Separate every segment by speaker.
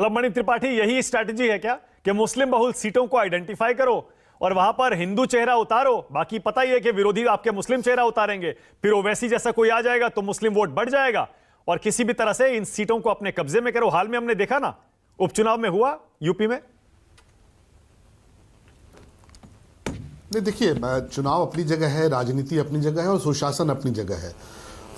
Speaker 1: मतलब मणि त्रिपाठी, यही स्ट्रैटेजी है क्या कि मुस्लिम बहुल सीटों को आइडेंटिफाई करो और वहां पर हिंदू चेहरा उतारो, बाकी पता ही है कि विरोधी आपके मुस्लिम चेहरा उतारेंगे, फिर ओवैसी जैसा कोई आ जाएगा तो मुस्लिम वोट बढ़ जाएगा और किसी भी तरह से इन सीटों को अपने कब्जे में करो। हाल में हमने देखा ना, उपचुनाव में हुआ यूपी में।
Speaker 2: नहीं, देखिए, चुनाव अपनी जगह है, राजनीति अपनी जगह है और सुशासन अपनी जगह है।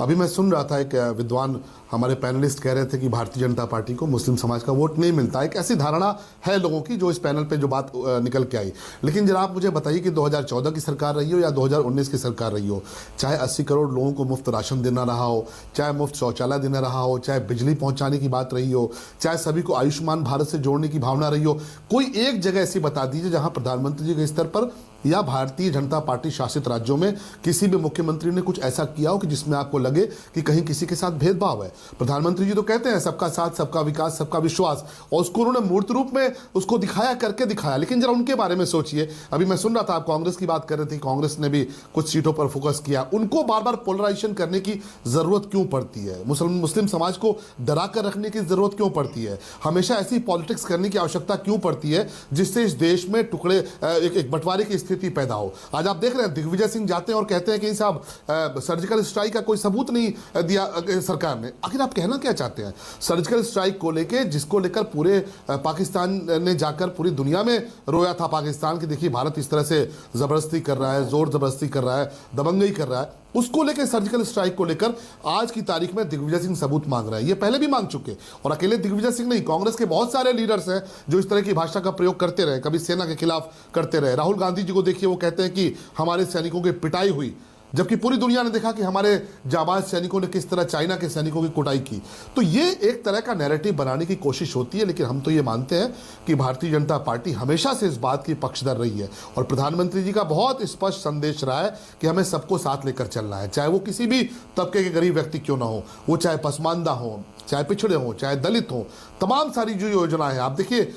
Speaker 2: अभी मैं सुन रहा था, एक विद्वान हमारे पैनलिस्ट कह रहे थे कि भारतीय जनता पार्टी को मुस्लिम समाज का वोट नहीं मिलता। एक ऐसी धारणा है लोगों की जो इस पैनल पे जो बात निकल के आई। लेकिन जरा आप मुझे बताइए कि 2014 की सरकार रही हो या 2019 की सरकार रही हो, चाहे 80 करोड़ लोगों को मुफ्त राशन देना रहा हो, चाहे मुफ्त शौचालय देना रहा हो, चाहे बिजली पहुंचाने की बात रही हो, चाहे सभी को आयुष्मान भारत से जोड़ने की भावना रही हो, कोई एक जगह ऐसी बता दीजिए जहां प्रधानमंत्री जी के स्तर पर या भारतीय जनता पार्टी शासित राज्यों में किसी भी मुख्यमंत्री ने कुछ ऐसा किया हो कि जिसमें आपको लगे कि कहीं किसी के साथ भेदभाव है। प्रधानमंत्री जी तो कहते हैं सबका साथ, सबका विकास, सबका विश्वास, और उसको उन्होंने मूर्त रूप में उसको दिखाया, करके दिखाया। लेकिन जरा उनके बारे में सोचिए। अभी मैं सुन रहा था, आप कांग्रेस की बात कर रहे थे, कांग्रेस ने भी कुछ सीटों पर फोकस किया। उनको बार बार पोलराइजेशन करने की जरूरत क्यों पड़ती है? मुस्लिम समाज को डरा कर रखने की जरूरत क्यों पड़ती है? हमेशा ऐसी पॉलिटिक्स करने की आवश्यकता क्यों पड़ती है जिससे इस देश में टुकड़े, एक बंटवारे की स्थिति पैदा हो? आज आप देख रहे हैं दिग्विजय सिंह जाते हैं और कहते हैं कि साहब सर्जिकल स्ट्राइक का कोई सबूत नहीं दिया सरकार ने। आखिर आप कहना क्या चाहते हैं? सर्जिकल स्ट्राइक को लेके, जिसको लेकर पूरे पाकिस्तान ने जाकर पूरी दुनिया में रोया था पाकिस्तान की, देखिए भारत इस तरह से जबरदस्ती कर रहा है, जोर जबरदस्ती कर रहा है, दबंगई कर रहा है, उसको लेकर, सर्जिकल स्ट्राइक को लेकर आज की तारीख में दिग्विजय सिंह सबूत मांग रहे हैं। ये पहले भी मांग चुके, और अकेले दिग्विजय सिंह नहीं, कांग्रेस के बहुत सारे लीडर्स हैं जो इस तरह की भाषा का प्रयोग करते रहे, कभी सेना के खिलाफ करते रहे। राहुल गांधी जी को देखिए, वो कहते हैं कि हमारे सैनिकों की पिटाई हुई, जबकि पूरी दुनिया ने देखा कि हमारे जाबाज सैनिकों ने किस तरह चाइना के सैनिकों की कुटाई की। तो ये एक तरह का नैरेटिव बनाने की कोशिश होती है। लेकिन हम तो ये मानते हैं कि भारतीय जनता पार्टी हमेशा से इस बात की पक्षधर रही है, और प्रधानमंत्री जी का बहुत स्पष्ट संदेश रहा है कि हमें सबको साथ लेकर चलना है, चाहे वो किसी भी तबके के गरीब व्यक्ति क्यों ना हो, वो चाहे पसमानदा हो, चाहे पिछड़े हों, चाहे दलित हों। तमाम सारी जो योजनाएं हैं, आप देखिए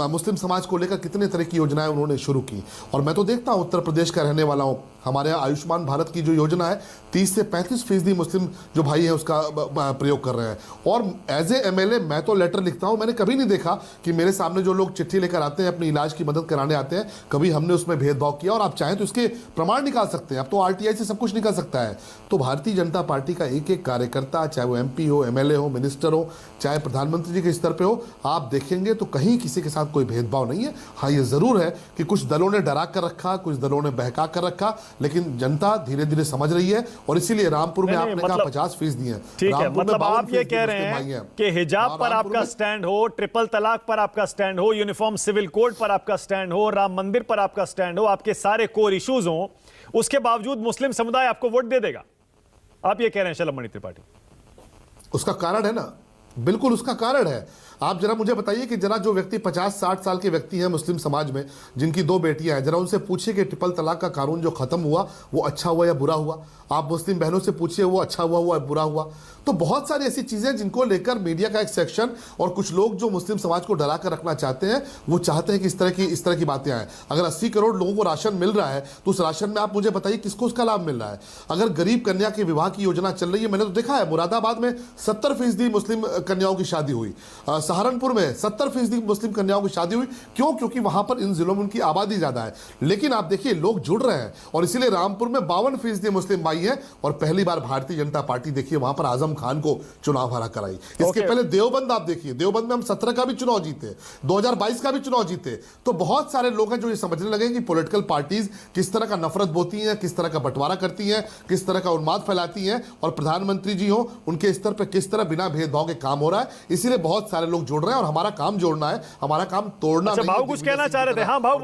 Speaker 2: मुस्लिम समाज को लेकर कितने तरह की योजनाएं उन्होंने शुरू की। और मैं तो देखता हूं, उत्तर प्रदेश का रहने वाला हूं, हमारे यहाँ आयुष्मान भारत की जो योजना है 30 से 35% मुस्लिम जो भाई हैं उसका प्रयोग कर रहे हैं। और एज ए MLA मैं तो लेटर लिखता हूं, मैंने कभी नहीं देखा कि मेरे सामने जो लोग चिट्ठी लेकर आते हैं, अपनी इलाज की मदद कराने आते हैं, कभी हमने उसमें भेदभाव किया। और आप चाहें तो इसके प्रमाण निकाल सकते हैं, अब तो RTI से सब कुछ निकल सकता है। तो भारतीय जनता पार्टी का एक एक कार्यकर्ता, चाहे वो MP हो, MLA हो, मिनिस्टर हो, चाहे प्रधानमंत्री जी के स्तर पे हो, आप देखेंगे तो कहीं किसी के साथ कोई भेदभाव नहीं है। हाँ, ये जरूर है कि कुछ दलों ने डरा कर रखा, कुछ दलों ने बहका कर रखा, लेकिन जनता धीरे धीरे समझ रही है। और इसीलिए रामपुर में आपने कहा 50% है।
Speaker 1: ठीक है, मतलब आप ये कह रहे हैं कि हिजाब पर आपका स्टैंड हो, ट्रिपल तलाक पर आपका स्टैंड हो, यूनिफॉर्म सिविल कोड पर आपका स्टैंड हो, राम मंदिर पर आपका स्टैंड हो, आपके सारे कोर इश्यूज हो, उसके बावजूद मुस्लिम समुदाय आपको वोट दे देगा, आप ये कह रहे हैं शलभ मणि त्रिपाठी?
Speaker 2: उसका कारण है ना, बिल्कुल उसका कारण है। आप जरा मुझे बताइए कि जरा जो व्यक्ति 50-60 साल के व्यक्ति हैं मुस्लिम समाज में, जिनकी 2 बेटियां हैं, जरा उनसे पूछिए कि ट्रिपल तलाक का कानून जो खत्म हुआ वो अच्छा हुआ या बुरा हुआ। आप मुस्लिम बहनों से पूछिए वो अच्छा हुआ या बुरा हुआ। तो बहुत सारी ऐसी चीजें जिनको लेकर मीडिया का एक सेक्शन और कुछ लोग जो मुस्लिम समाज को डरा कर रखना चाहते हैं, वो चाहते हैं कि इस तरह की बातें आए। अगर 80 करोड़ लोगों को राशन मिल रहा है तो उस राशन में आप मुझे बताइए किसको उसका लाभ मिल रहा है? अगर गरीब कन्या के विवाह की योजना चल रही है, मैंने तो देखा है मुरादाबाद में 70% मुस्लिम कन्याओं की शादी हुई, सहारनपुर में 70% मुस्लिम कन्याओं की शादी हुई। क्यों? क्योंकि वहां पर इन जिलों में उनकी आबादी ज्यादा है। लेकिन आप देखिए लोग जुड़ रहे हैं, और इसीलिए रामपुर में 52% मुस्लिम भाई हैं, और पहली बार भारतीय जनता पार्टी देखिए वहां पर आजम खान को चुनाव हरा कराई। इसके पहले देवबंद आप देखिए, देवबंद में हम 17 का भी चुनाव जीते, 2022 का भी चुनाव जीते। तो बहुत सारे लोग हैं जो ये समझने लगे कि पॉलिटिकल पार्टीज किस तरह का नफरत बोती हैं, किस तरह का बंटवारा करती हैं, किस तरह का उन्माद फैलाती हैं, और प्रधानमंत्री जी हो उनके स्तर पर किस तरह बिना भेदभाव के काम हो रहा है। इसीलिए बहुत सारे लोग जुड़ रहे हैं, और हमारा काम जोड़ना है, हमारा काम तोड़ना नहीं।
Speaker 1: भाव कुछ कहना चाह रहे थे? हाँ भाव।